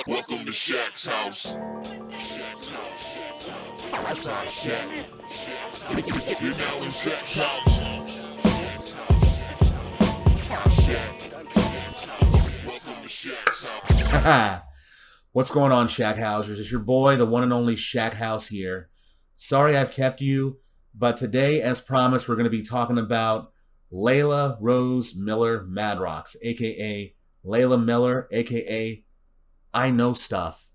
Welcome to Shaq's house. Shaq's house. That's our Shaq. You're now in Shaq's house. Welcome to Shaq's house. What's going on, Shaq Housers? It's your boy, the one and only Shaq House here. Sorry I've kept you, but today, as promised, we're going to be talking about Layla Rose Miller Madrox, aka Layla Miller, aka I Know Stuff.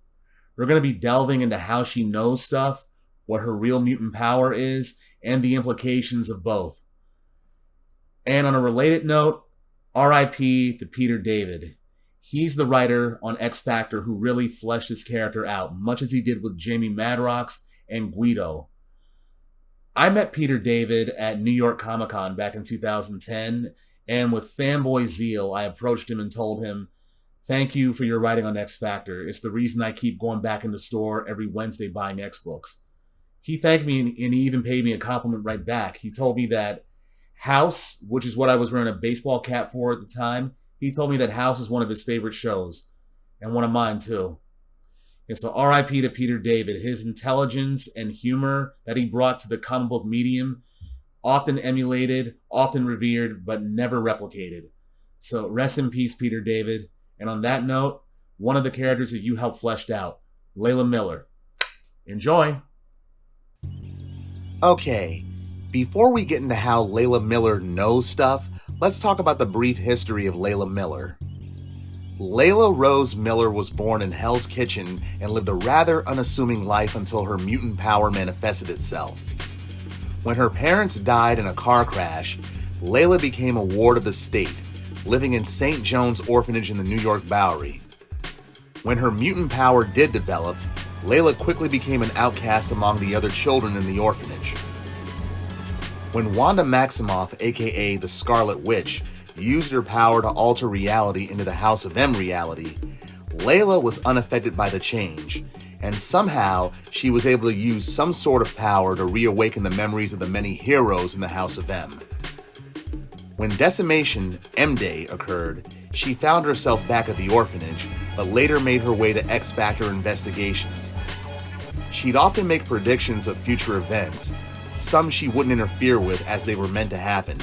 We're going to be delving into how she knows stuff, what her real mutant power is, and the implications of both. And on a related note, R.I.P. to Peter David. He's the writer on X Factor who really fleshed his character out, much as he did with Jamie Madrox and Guido. I met Peter David at New York Comic Con back in 2010, and with fanboy zeal, I approached him and told him, "Thank you for your writing on X Factor. It's the reason I keep going back in the store every Wednesday buying X books." He thanked me and he even paid me a compliment right back. He told me that House, which is what I was wearing a baseball cap for at the time, he told me that House is one of his favorite shows, and one of mine too. And so R.I.P. to Peter David. His intelligence and humor that he brought to the comic book medium, often emulated, often revered, but never replicated. So rest in peace, Peter David. And on that note, one of the characters that you helped fleshed out, Layla Miller. Enjoy! Okay, before we get into how Layla Miller knows stuff, let's talk about the brief history of Layla Miller. Layla Rose Miller was born in Hell's Kitchen and lived a rather unassuming life until her mutant power manifested itself. When her parents died in a car crash, Layla became a ward of the state, living in St. John's Orphanage in the New York Bowery. When her mutant power did develop, Layla quickly became an outcast among the other children in the orphanage. When Wanda Maximoff, aka the Scarlet Witch, used her power to alter reality into the House of M reality, Layla was unaffected by the change, and somehow she was able to use some sort of power to reawaken the memories of the many heroes in the House of M. When Decimation, M-Day, occurred, she found herself back at the orphanage, but later made her way to X Factor investigations. She'd often make predictions of future events, some she wouldn't interfere with as they were meant to happen.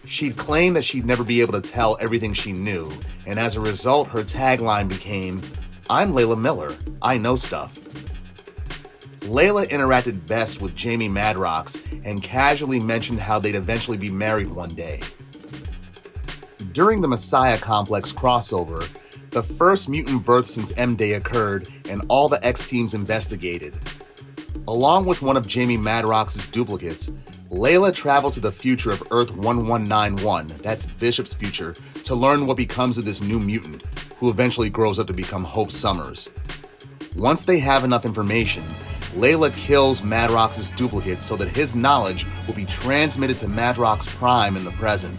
She'd claim that she'd never be able to tell everything she knew, and as a result, her tagline became, "I'm Layla Miller, I know stuff." Layla interacted best with Jamie Madrox and casually mentioned how they'd eventually be married one day. During the Messiah Complex crossover, the first mutant birth since M-Day occurred and all the X-teams investigated. Along with one of Jamie Madrox's duplicates, Layla traveled to the future of Earth 1191, that's Bishop's future, to learn what becomes of this new mutant, who eventually grows up to become Hope Summers. Once they have enough information, Layla kills Madrox's duplicate so that his knowledge will be transmitted to Madrox Prime in the present.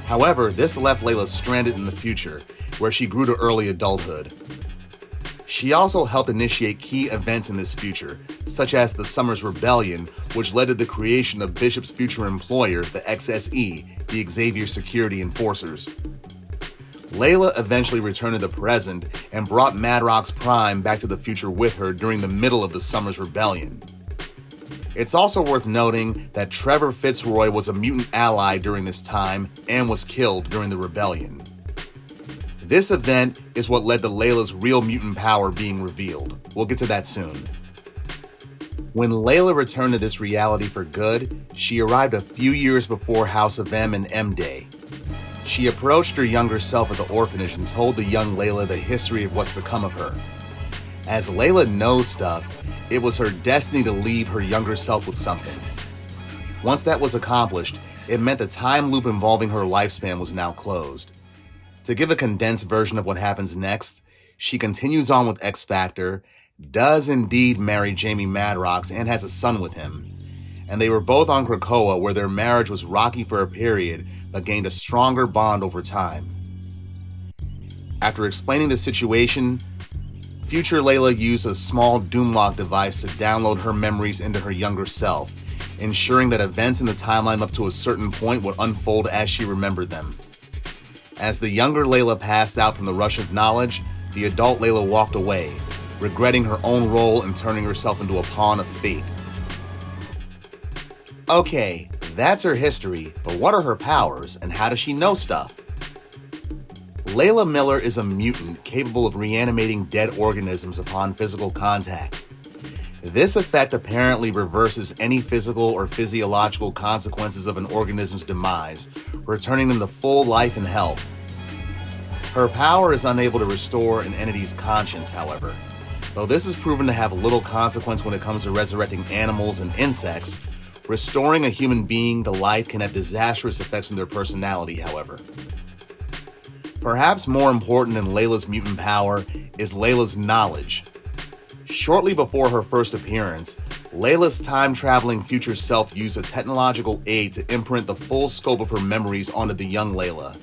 However, this left Layla stranded in the future, where she grew to early adulthood. She also helped initiate key events in this future, such as the Summers Rebellion, which led to the creation of Bishop's future employer, the XSE, the Xavier Security Enforcers. Layla eventually returned to the present and brought Madrox Prime back to the future with her during the middle of the Summers Rebellion. It's also worth noting that Trevor Fitzroy was a mutant ally during this time and was killed during the rebellion. This event is what led to Layla's real mutant power being revealed. We'll get to that soon. When Layla returned to this reality for good, she arrived a few years before House of M and M-Day. She approached her younger self at the orphanage and told the young Layla the history of what's to come of her. As Layla knows stuff, it was her destiny to leave her younger self with something. Once that was accomplished, it meant the time loop involving her lifespan was now closed. To give a condensed version of what happens next, she continues on with X Factor, does indeed marry Jamie Madrox and has a son with him. And they were both on Krakoa, where their marriage was rocky for a period, but gained a stronger bond over time. After explaining the situation, future Layla used a small Doomlock device to download her memories into her younger self, ensuring that events in the timeline up to a certain point would unfold as she remembered them. As the younger Layla passed out from the rush of knowledge, the adult Layla walked away, regretting her own role and turning herself into a pawn of fate. Okay, that's her history, but what are her powers and how does she know stuff? Layla Miller is a mutant capable of reanimating dead organisms upon physical contact. This effect apparently reverses any physical or physiological consequences of an organism's demise, returning them to full life and health. Her power is unable to restore an entity's conscience, however. Though this is proven to have little consequence when it comes to resurrecting animals and insects, restoring a human being to life can have disastrous effects on their personality, however. Perhaps more important than Layla's mutant power is Layla's knowledge. Shortly before her first appearance, Layla's time-traveling future self used a technological aid to imprint the full scope of her memories onto the young Layla.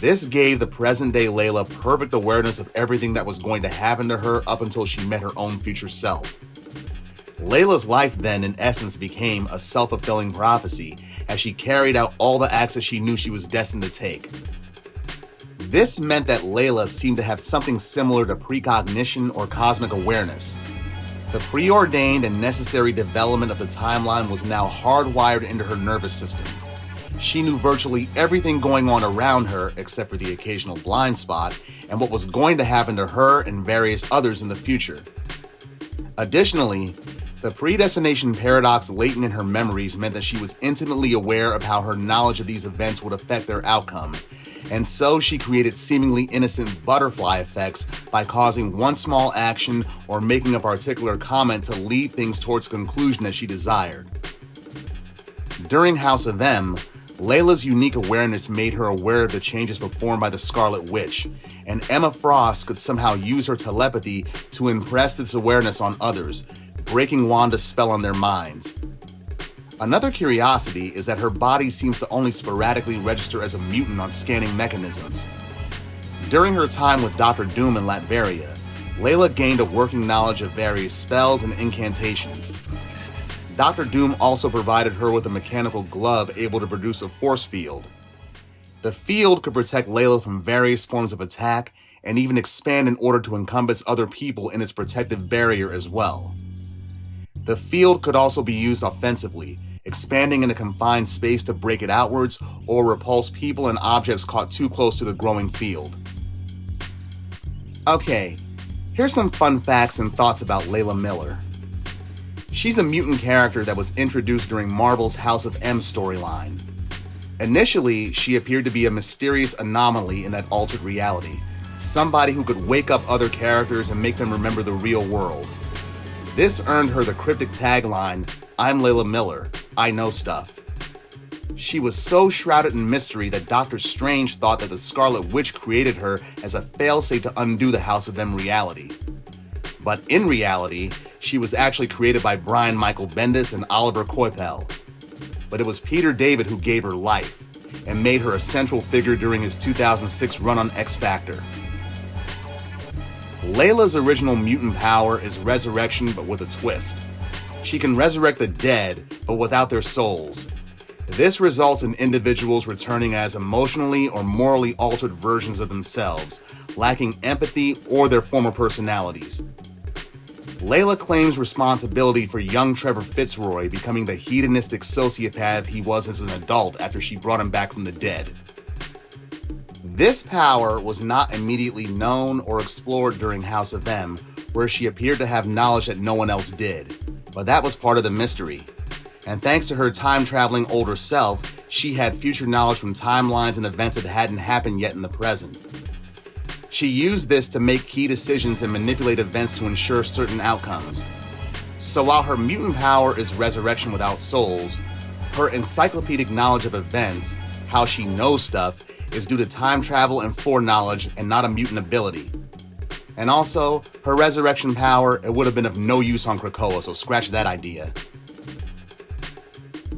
This gave the present-day Layla perfect awareness of everything that was going to happen to her up until she met her own future self. Layla's life then, in essence, became a self-fulfilling prophecy as she carried out all the acts that she knew she was destined to take. This meant that Layla seemed to have something similar to precognition or cosmic awareness. The preordained and necessary development of the timeline was now hardwired into her nervous system. She knew virtually everything going on around her, except for the occasional blind spot, and what was going to happen to her and various others in the future. Additionally, the predestination paradox latent in her memories meant that she was intimately aware of how her knowledge of these events would affect their outcome, and so she created seemingly innocent butterfly effects by causing one small action or making a particular comment to lead things towards a conclusion that she desired. During House of M, Layla's unique awareness made her aware of the changes performed by the Scarlet Witch, and Emma Frost could somehow use her telepathy to impress this awareness on others, breaking Wanda's spell on their minds. Another curiosity is that her body seems to only sporadically register as a mutant on scanning mechanisms. During her time with Dr. Doom in Latveria, Layla gained a working knowledge of various spells and incantations. Dr. Doom also provided her with a mechanical glove able to produce a force field. The field could protect Layla from various forms of attack and even expand in order to encompass other people in its protective barrier as well. The field could also be used offensively, expanding in a confined space to break it outwards or repulse people and objects caught too close to the growing field. Okay, here's some fun facts and thoughts about Layla Miller. She's a mutant character that was introduced during Marvel's House of M storyline. Initially, she appeared to be a mysterious anomaly in that altered reality, somebody who could wake up other characters and make them remember the real world. This earned her the cryptic tagline, "I'm Layla Miller, I know stuff." She was so shrouded in mystery that Doctor Strange thought that the Scarlet Witch created her as a failsafe to undo the House of M reality. But in reality, she was actually created by Brian Michael Bendis and Oliver Coipel. But it was Peter David who gave her life and made her a central figure during his 2006 run on X Factor. Layla's original mutant power is resurrection, but with a twist. She can resurrect the dead, but without their souls. This results in individuals returning as emotionally or morally altered versions of themselves, lacking empathy or their former personalities. Layla claims responsibility for young Trevor Fitzroy becoming the hedonistic sociopath he was as an adult after she brought him back from the dead. This power was not immediately known or explored during House of M, where she appeared to have knowledge that no one else did, but that was part of the mystery. And thanks to her time-traveling older self, she had future knowledge from timelines and events that hadn't happened yet in the present. She used this to make key decisions and manipulate events to ensure certain outcomes. So while her mutant power is resurrection without souls, her encyclopedic knowledge of events, how she knows stuff, is due to time travel and foreknowledge and not a mutant ability. And also, her resurrection power, it would have been of no use on Krakoa, so scratch that idea.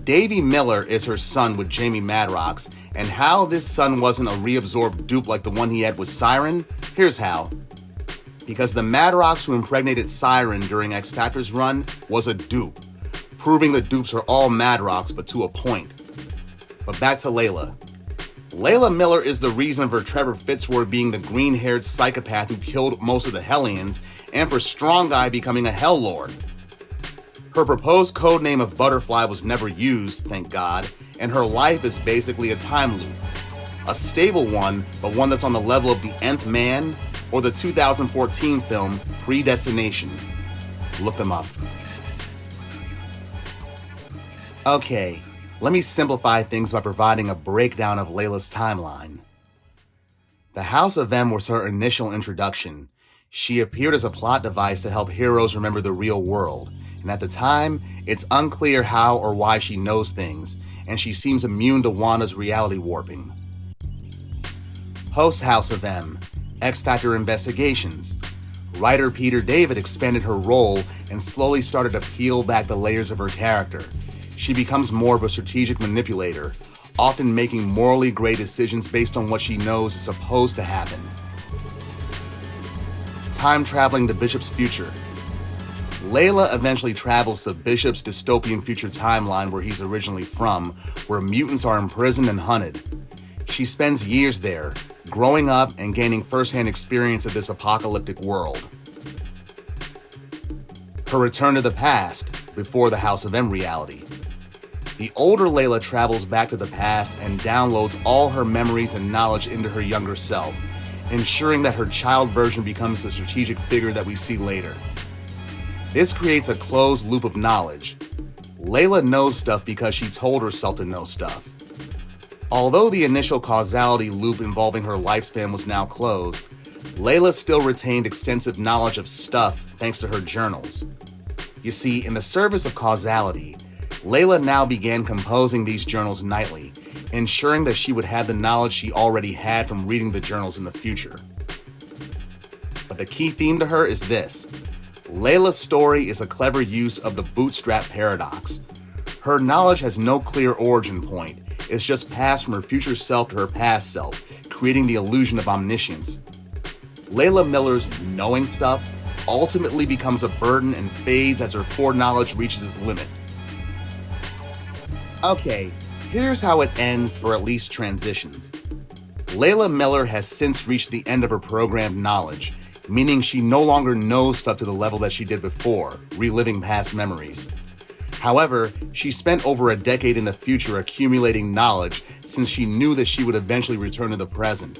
Davy Miller is her son with Jamie Madrox, and how this son wasn't a reabsorbed dupe like the one he had with Siryn? Here's how. Because the Madrox who impregnated Siryn during X Factor's run was a dupe, proving the dupes are all Madrox but to a point. But back to Layla. Layla Miller is the reason for Trevor Fitzroy being the green-haired psychopath who killed most of the Hellions, and for Strong Guy becoming a Hell Lord. Her proposed codename of Butterfly was never used, thank God, and her life is basically a time loop. A stable one, but one that's on the level of The Nth Man or the 2014 film Predestination. Look them up. Okay, let me simplify things by providing a breakdown of Layla's timeline. The House of M was her initial introduction. She appeared as a plot device to help heroes remember the real world, and at the time, it's unclear how or why she knows things, and she seems immune to Wanda's reality warping. Post House of M, X Factor Investigations. Writer Peter David expanded her role and slowly started to peel back the layers of her character. She becomes more of a strategic manipulator, often making morally gray decisions based on what she knows is supposed to happen. Time traveling to Bishop's future. Layla eventually travels to Bishop's dystopian future timeline where he's originally from, where mutants are imprisoned and hunted. She spends years there, growing up and gaining first-hand experience of this apocalyptic world. Her return to the past, before the House of M reality. The older Layla travels back to the past and downloads all her memories and knowledge into her younger self, ensuring that her child version becomes the strategic figure that we see later. This creates a closed loop of knowledge. Layla knows stuff because she told herself to know stuff. Although the initial causality loop involving her lifespan was now closed, Layla still retained extensive knowledge of stuff thanks to her journals. You see, in the service of causality, Layla now began composing these journals nightly, ensuring that she would have the knowledge she already had from reading the journals in the future. But the key theme to her is this. Layla's story is a clever use of the bootstrap paradox. Her knowledge has no clear origin point. It's just passed from her future self to her past self, creating the illusion of omniscience. Layla Miller's knowing stuff ultimately becomes a burden and fades as her foreknowledge reaches its limit. Okay, here's how it ends, or at least transitions. Layla Miller has since reached the end of her programmed knowledge, meaning she no longer knows stuff to the level that she did before, reliving past memories. However, she spent over a decade in the future accumulating knowledge since she knew that she would eventually return to the present.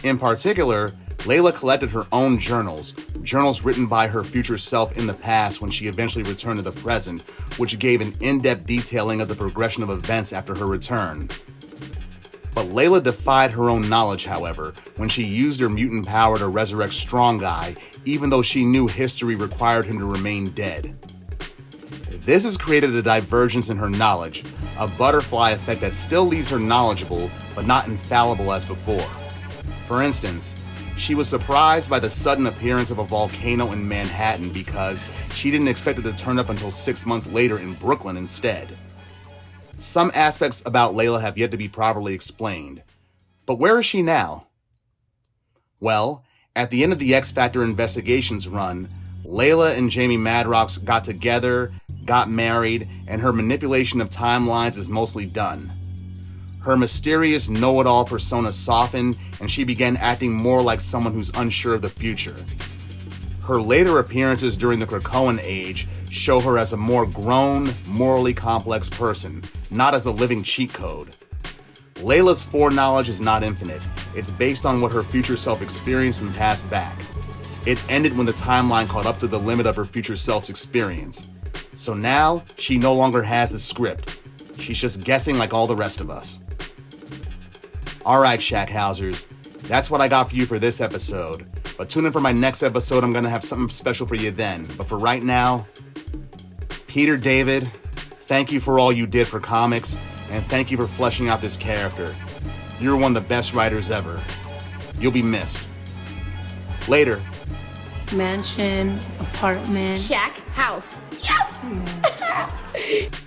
In particular, Layla collected her own journals written by her future self in the past when she eventually returned to the present, which gave an in-depth detailing of the progression of events after her return. But Layla defied her own knowledge, however, when she used her mutant power to resurrect Strong Guy, even though she knew history required him to remain dead. This has created a divergence in her knowledge, a butterfly effect that still leaves her knowledgeable, but not infallible as before. For instance, she was surprised by the sudden appearance of a volcano in Manhattan because she didn't expect it to turn up until 6 months later in Brooklyn instead. Some aspects about Layla have yet to be properly explained. But where is she now? Well, at the end of the X Factor Investigations run, Layla and Jamie Madrox got together, got married, and her manipulation of timelines is mostly done. Her mysterious know-it-all persona softened, and she began acting more like someone who's unsure of the future. Her later appearances during the Krakoan age show her as a more grown, morally complex person, not as a living cheat code. Layla's foreknowledge is not infinite. It's based on what her future self experienced and passed back. It ended when the timeline caught up to the limit of her future self's experience. So now, she no longer has a script. She's just guessing like all the rest of us. Alright, Shackhousers, that's what I got for you for this episode. But tune in for my next episode, I'm going to have something special for you then. But for right now, Peter David, thank you for all you did for comics, and thank you for fleshing out this character. You're one of the best writers ever. You'll be missed. Later. Mansion, apartment. Shack, house. Yes!